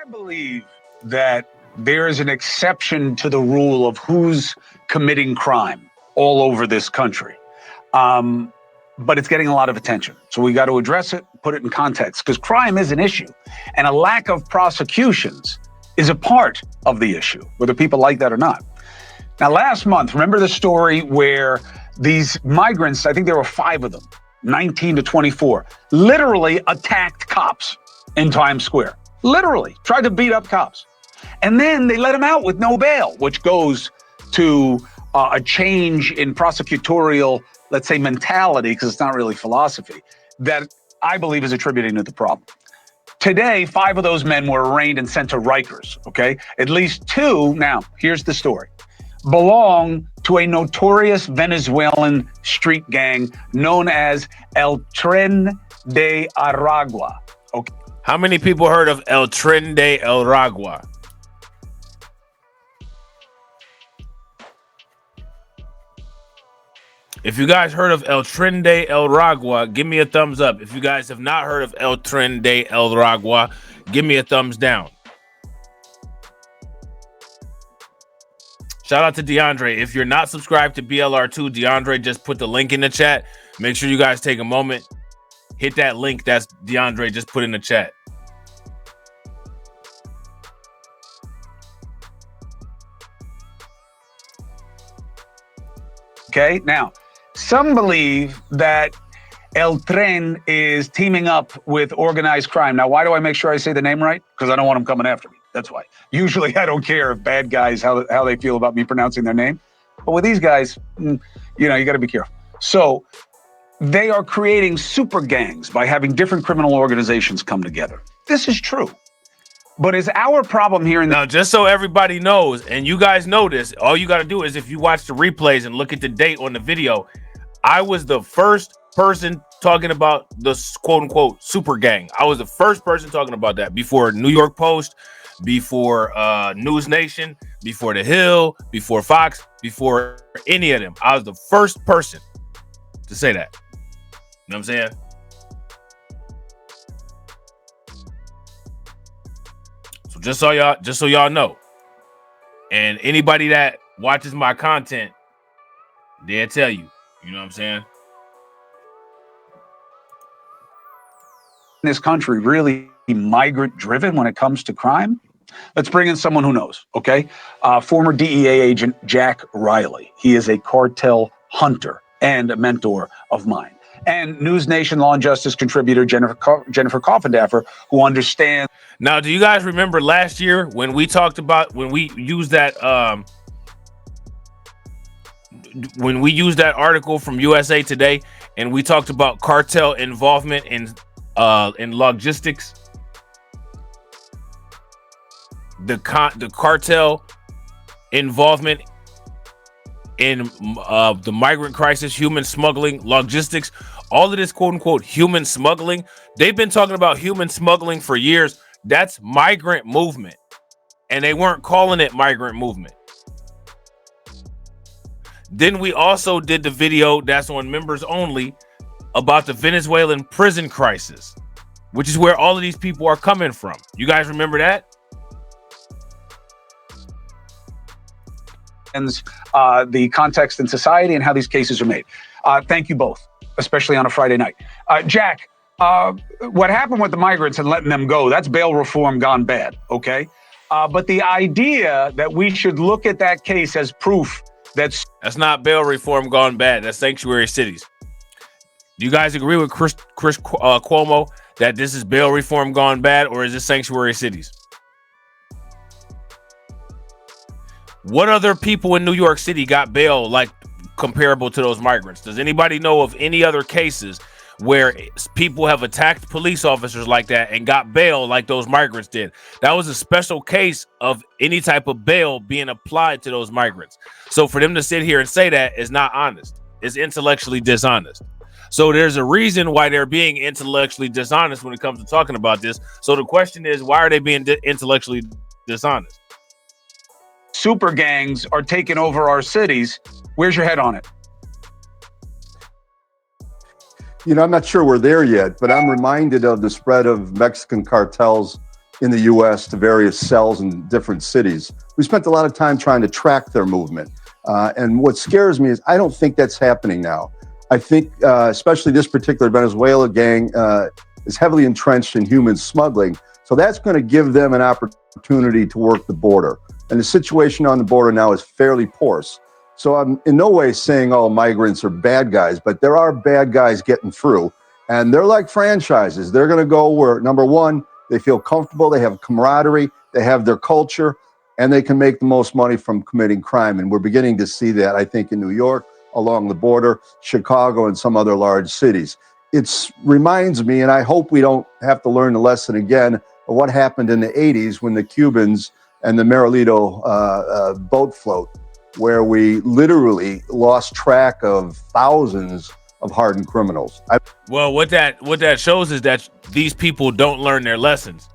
I believe that there is an exception to the rule of who's committing crime all over this country. But it's getting a lot of attention. So we got to address it, put it in context, because crime is an issue. And a lack of prosecutions is a part of the issue, whether people like that or not. Now, last month, remember the story where these migrants, I think there were 5 of them, 19 to 24, literally attacked cops in Times Square. Literally tried to beat up cops. And then they let them out with no bail, which goes to a change in prosecutorial, let's say, mentality, because it's not really philosophy, that I believe is attributing to the problem. Today, 5 of those men were arraigned and sent to Rikers, okay? At least 2, now, here's the story, belong to a notorious Venezuelan street gang known as El Tren de Aragua, okay? How many people heard of El Tren de Aragua? If you guys heard of El Tren de Aragua, give me a thumbs up. If you guys have not heard of El Tren de Aragua, give me a thumbs down. Shout out to DeAndre. If you're not subscribed to BLR2, DeAndre just put the link in the chat. Make sure you guys take a moment. Hit that link that's DeAndre just put in the chat. Okay, now, some believe that El Tren is teaming up with organized crime. Now, why do I make sure I say the name right? Because I don't want them coming after me. That's why. Usually, I don't care if bad guys, how they feel about me pronouncing their name. But with these guys, you know, you got to be careful. So they are creating super gangs by having different criminal organizations come together. This is true. But is our problem here in now, just so everybody knows, and you guys know this, all you got to do is if you watch the replays and look at the date on the video, I was the first person talking about the quote unquote super gang. I was the first person talking about that before New York Post, before News Nation, before The Hill, before Fox, before any of them. I was the first person to say that. You know what I'm saying? So just so y'all know, and anybody that watches my content, they'll tell you. You know what I'm saying? this country really migrant driven when it comes to crime? Let's bring in someone who knows, okay? Former DEA agent Jack Riley. He is a cartel hunter and a mentor of mine. And News Nation Law and Justice contributor Jennifer Coffindaffer, who understands. Now, do you guys remember last year when we talked about, when we used that article from USA Today, and we talked about cartel involvement in logistics? The cartel involvement in the migrant crisis, human smuggling, logistics, all of this quote unquote human smuggling. They've been talking about human smuggling for years. That's migrant movement. And they weren't calling it migrant movement. Then we also did the video that's on members only about the Venezuelan prison crisis, which is where all of these people are coming from. You guys remember that? The context in society and how these cases are made. Thank you both, especially on a Friday night. Jack, what happened with the migrants and letting them go, that's bail reform gone bad, okay? But the idea that we should look at that case as proof that's not bail reform gone bad. That's sanctuary cities. Do you guys agree with Chris Cuomo that this is bail reform gone bad, or is this sanctuary cities? What other people in New York City got bail like comparable to those migrants? Does anybody know of any other cases where people have attacked police officers like that and got bail like those migrants did? That was a special case of any type of bail being applied to those migrants. So for them to sit here and say that is not honest. It's intellectually dishonest. So there's a reason why they're being intellectually dishonest when it comes to talking about this. So the question is, why are they being intellectually dishonest? Super gangs are taking over our cities. Where's your head on it? You know, I'm not sure we're there yet, but I'm reminded of the spread of Mexican cartels in the U.S. to various cells in different cities. We spent a lot of time trying to track their movement. And what scares me is I don't think that's happening now. I think especially this particular Venezuela gang is heavily entrenched in human smuggling. So that's going to give them an opportunity to work the border. And the situation on the border now is fairly porous. So I'm in no way saying all migrants are bad guys, but there are bad guys getting through. And they're like franchises. They're going to go where, number one, they feel comfortable, they have camaraderie, they have their culture, and they can make the most money from committing crime. And we're beginning to see that, I think, in New York, along the border, Chicago, and some other large cities. It reminds me, and I hope we don't have to learn the lesson again, of what happened in the 80s when the Cubans and the Marilito boat float, where we literally lost track of thousands of hardened criminals. Well, what that shows is that these people don't learn their lessons.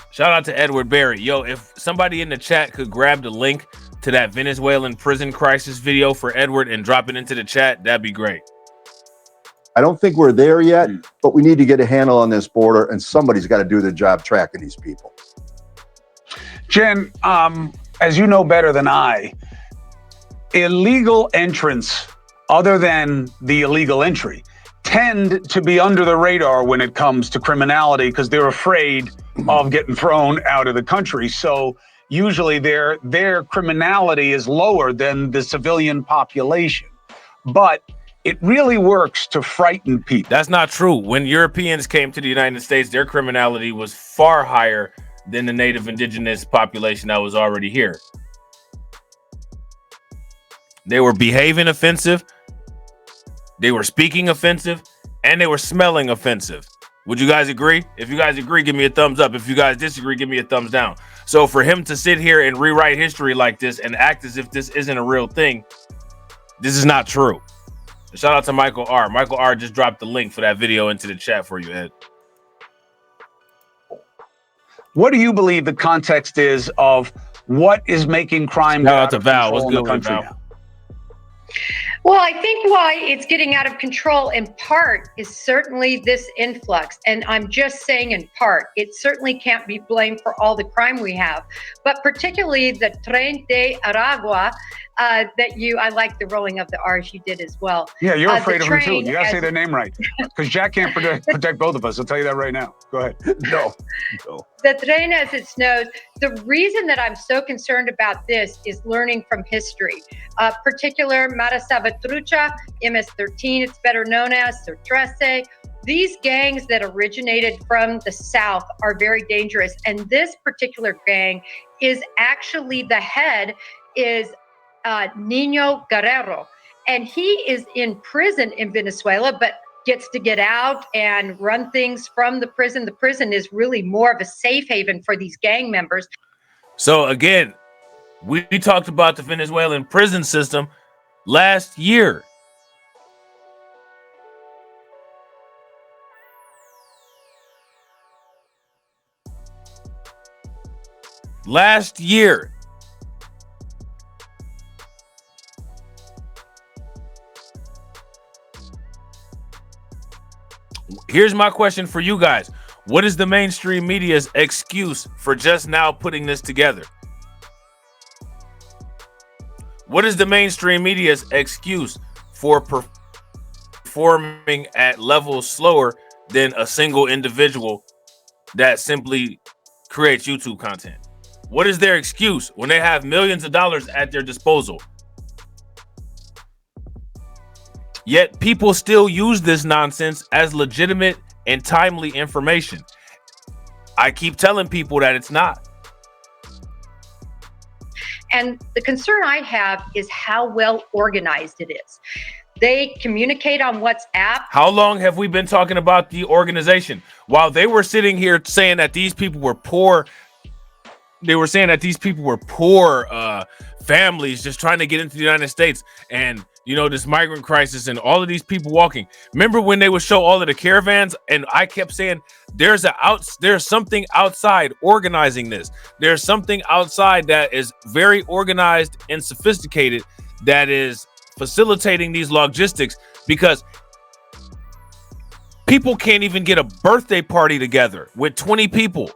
Shout out to Edward Berry. Yo, if somebody in the chat could grab the link to that Venezuelan prison crisis video for Edward and drop it into the chat, that'd be great. I don't think we're there yet, but we need to get a handle on this border, and somebody's got to do the job tracking these people. Jen, as you know better than I, illegal entrants, other than the illegal entry, tend to be under the radar when it comes to criminality because they're afraid of getting thrown out of the country. So usually their criminality is lower than the civilian population. But it really works to frighten people. That's not true. When Europeans came to the United States, their criminality was far higher than the native indigenous population that was already here. They were behaving offensive, they were speaking offensive, and they were smelling offensive. Would you guys agree? If you guys agree, give me a thumbs up. If you guys disagree, give me a thumbs down. So for him to sit here and rewrite history like this and act as if this isn't a real thing, this is not true. Shout out to Michael R. Michael R. just dropped the link for that video into the chat for you, Ed. What do you believe the context is of what is making crime Shout out to Val. control What's in the good, country Val? now? Well, I think why it's getting out of control in part is certainly this influx. And I'm just saying in part, it certainly can't be blamed for all the crime we have, but particularly the TREN de ARAGUA I like the rolling of the R's you did as well. Yeah, you're afraid of them too. You got to say as- their name right. Because Jack can't protect both of us. I'll tell you that right now. Go ahead. No. The TREN as it snows. The reason that I'm so concerned about this is learning from history. Particular Mara Salvatrucha, MS-13, it's better known as, or Trece. These gangs that originated from the South are very dangerous. And this particular gang is actually, the head is Nino Guerrero. And he is in prison in Venezuela, but gets to get out and run things from the prison. The prison is really more of a safe haven for these gang members. So again, we talked about the Venezuelan prison system last year. Last year. Here's my question for you guys. What is the mainstream media's excuse for just now putting this together? What is the mainstream media's excuse for performing at levels slower than a single individual that simply creates YouTube content? What is their excuse when they have millions of dollars at their disposal? Yet people still use this nonsense as legitimate and timely information. I keep telling people that it's not. And the concern I have is how well organized it is. They communicate on WhatsApp. How long have we been talking about the organization? While they were sitting here saying that these people were poor, they were saying that these people were poor families just trying to get into the United States, and you know, this migrant crisis and all of these people walking. Remember when they would show all of the caravans, and I kept saying there's something outside organizing this. There's something outside that is very organized and sophisticated that is facilitating these logistics because people can't even get a birthday party together with 20 people.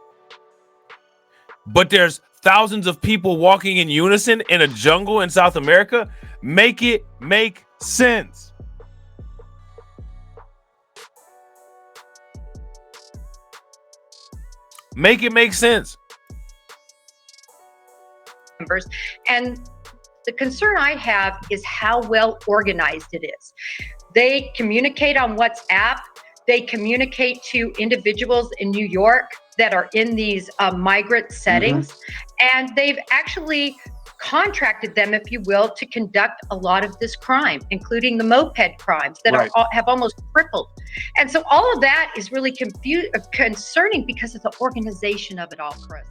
But there's thousands of people walking in unison in a jungle in South America. Make it make sense. Make it make sense. And the concern I have is how well organized it is. They communicate on WhatsApp. They communicate to individuals in New York that are in these migrant settings. And they've actually contracted them, if you will, to conduct a lot of this crime, including the moped crimes that have almost tripled. And so all of that is really concerning because of the organization of it all, Chris.